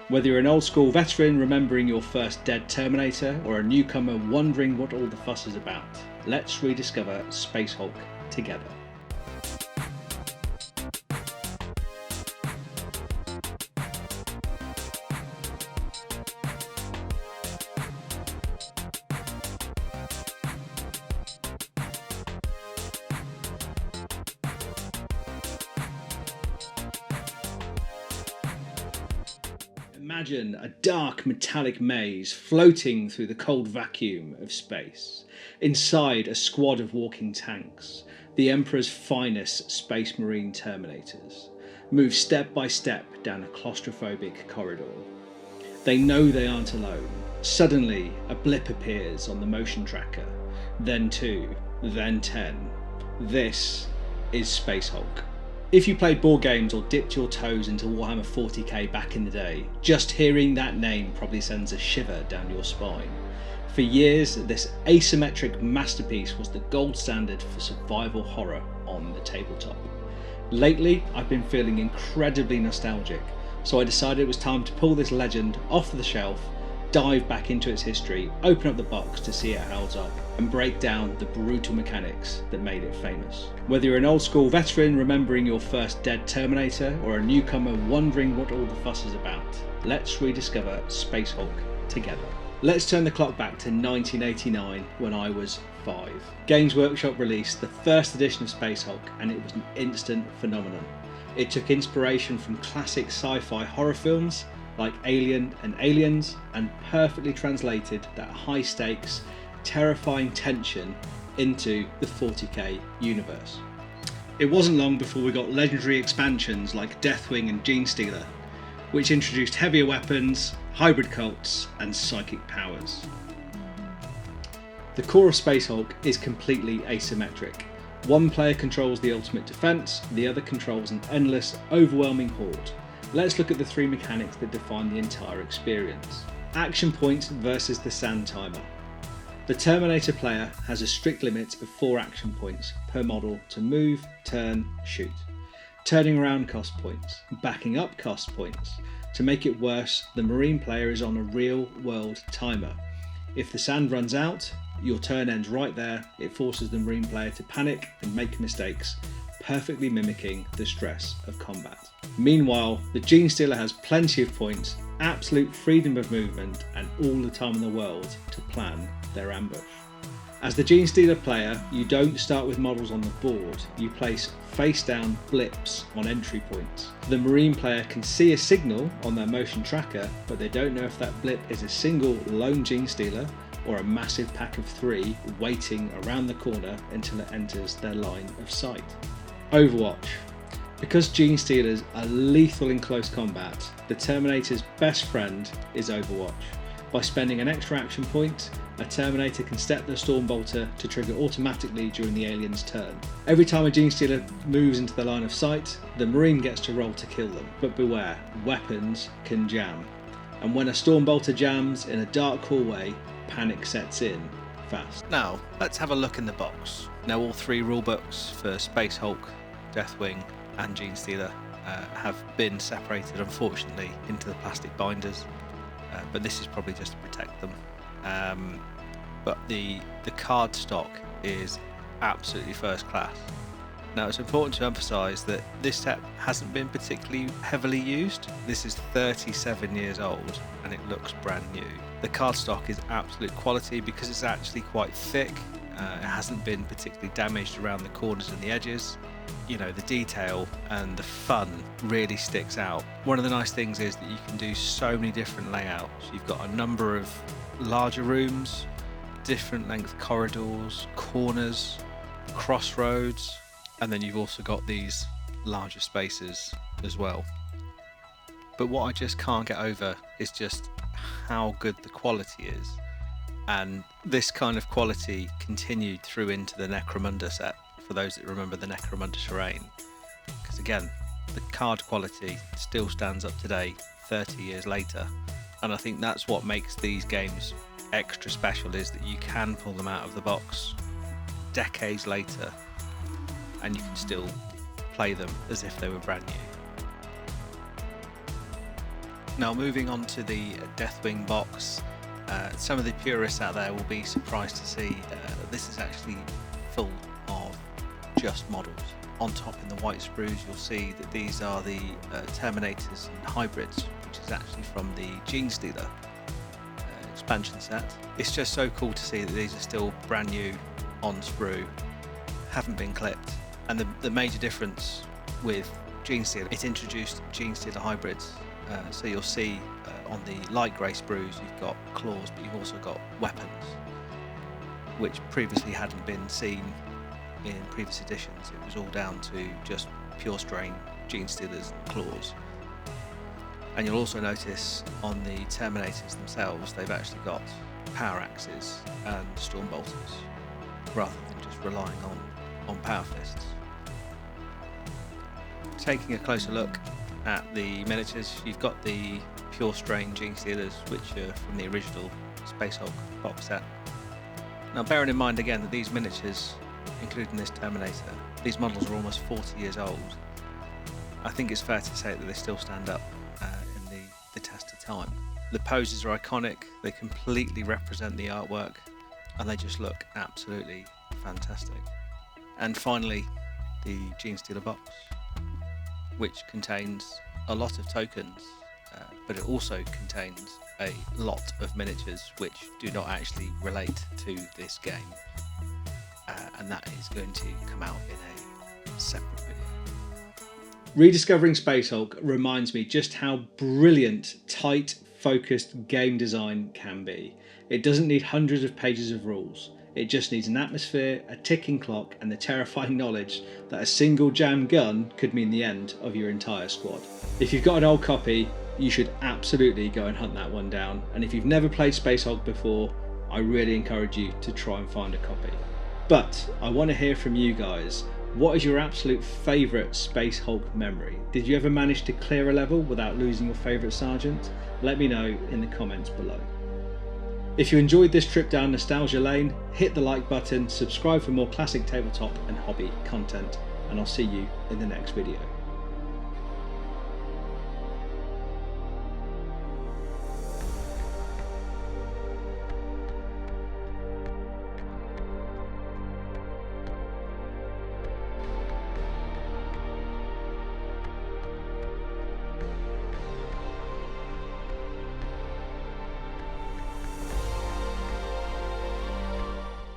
Whether you're an old school veteran remembering your first dead Terminator or a newcomer wondering what all the fuss is about, let's rediscover Space Hulk together. Imagine a dark metallic maze floating through the cold vacuum of space. Inside a squad of walking tanks, the Emperor's finest space marine Terminators move step by step down a claustrophobic corridor. They know they aren't alone. Suddenly, a blip appears on the motion tracker, then 2, then 10. This is Space Hulk. If you played board games or dipped your toes into Warhammer 40k back in the day, just hearing that name probably sends a shiver down your spine. For years, this asymmetric masterpiece was the gold standard for survival horror on the tabletop. Lately, I've been feeling incredibly nostalgic, so I decided it was time to pull this legend off the shelf, dive back into its history, open up the box to see it holds up, and break down the brutal mechanics that made it famous. Whether you're an old school veteran remembering your first dead Terminator or a newcomer wondering what all the fuss is about, let's rediscover Space Hulk together. Let's turn the clock back to 1989 when I was 5. Games Workshop released the first edition of Space Hulk and it was an instant phenomenon. It took inspiration from classic sci-fi horror films like Alien and Aliens and perfectly translated that high stakes, terrifying tension into the 40k universe. It wasn't long before we got legendary expansions like Deathwing and Genestealer, which introduced heavier weapons, hybrid cults and psychic powers. The core of Space Hulk is completely asymmetric. One player controls the ultimate defense, the other controls an endless, overwhelming horde. Let's look at the 3 mechanics that define the entire experience. Action points versus the sand timer. The Terminator player has a strict limit of 4 action points per model to move, turn, shoot. Turning around cost points, backing up cost points. To make it worse, the Marine player is on a real world timer. If the sand runs out, your turn ends right there. It forces the Marine player to panic and make mistakes, perfectly mimicking the stress of combat. Meanwhile, the Genestealer has plenty of points, absolute freedom of movement and all the time in the world to plan their ambush. As the Genestealer player, you don't start with models on the board, you place face down blips on entry points. The Marine player can see a signal on their motion tracker, but they don't know if that blip is a single lone Genestealer or a massive pack of 3 waiting around the corner until it enters their line of sight. Overwatch. Because Genestealers are lethal in close combat, the Terminator's best friend is Overwatch. By spending an extra action point, a Terminator can step the Stormbolter to trigger automatically during the alien's turn. Every time a Genestealer moves into the line of sight, the Marine gets to roll to kill them. But beware, weapons can jam. And when a Stormbolter jams in a dark hallway, panic sets in fast. Now, let's have a look in the box. Now, all 3 rulebooks for Space Hulk, Deathwing and Genestealer have been separated, unfortunately, into the plastic binders, but this is probably just to protect them. But the card stock is absolutely first class. Now, it's important to emphasise that this set hasn't been particularly heavily used. This is 37 years old and it looks brand new. The cardstock is absolute quality because it's actually quite thick. It hasn't been particularly damaged around the corners and the edges. You know, the detail and the fun really sticks out. One of the nice things is that you can do so many different layouts. You've got a number of larger rooms, different length corridors, corners, crossroads, and then you've also got these larger spaces as well. But what I just can't get over is just how good the quality is. And this kind of quality continued through into the Necromunda set, for those that remember the Necromunda terrain. Because again, the card quality still stands up today, 30 years later. And I think that's what makes these games extra special, is that you can pull them out of the box decades later and you can still play them as if they were brand new. Now moving on to the Deathwing box, some of the purists out there will be surprised to see this is actually full of just models. On top in the white sprues you'll see that these are the Terminators and Hybrids, which is actually from the Genestealer expansion set. It's just so cool to see that these are still brand new on sprue, haven't been clipped, and the major difference with Genestealer, it introduced Genestealer Hybrids. So you'll see on the light grey sprues you've got claws, but you've also got weapons, which previously hadn't been seen in previous editions. It was all down to just pure strain Genestealers and claws. And you'll also notice on the Terminators themselves they've actually got power axes and storm bolters, rather than just relying on power fists. Taking a closer look at the miniatures, you've got the pure strain Genestealers, which are from the original Space Hulk box set. Now bearing in mind again that these miniatures, including this Terminator, these models are almost 40 years old, I think it's fair to say that they still stand up in the test of time. The poses are iconic, they completely represent the artwork, and they just look absolutely fantastic. And finally, the Genestealer box, which contains a lot of tokens, but it also contains a lot of miniatures which do not actually relate to this game, and that is going to come out in a separate video. Rediscovering Space Hulk reminds me just how brilliant, tight, focused game design can be. It doesn't need hundreds of pages of rules. It just needs an atmosphere, a ticking clock, and the terrifying knowledge that a single jammed gun could mean the end of your entire squad. If you've got an old copy, you should absolutely go and hunt that one down. And if you've never played Space Hulk before, I really encourage you to try and find a copy. But I want to hear from you guys. What is your absolute favourite Space Hulk memory? Did you ever manage to clear a level without losing your favourite sergeant? Let me know in the comments below. If you enjoyed this trip down nostalgia lane, hit the like button, subscribe for more classic tabletop and hobby content, and I'll see you in the next video.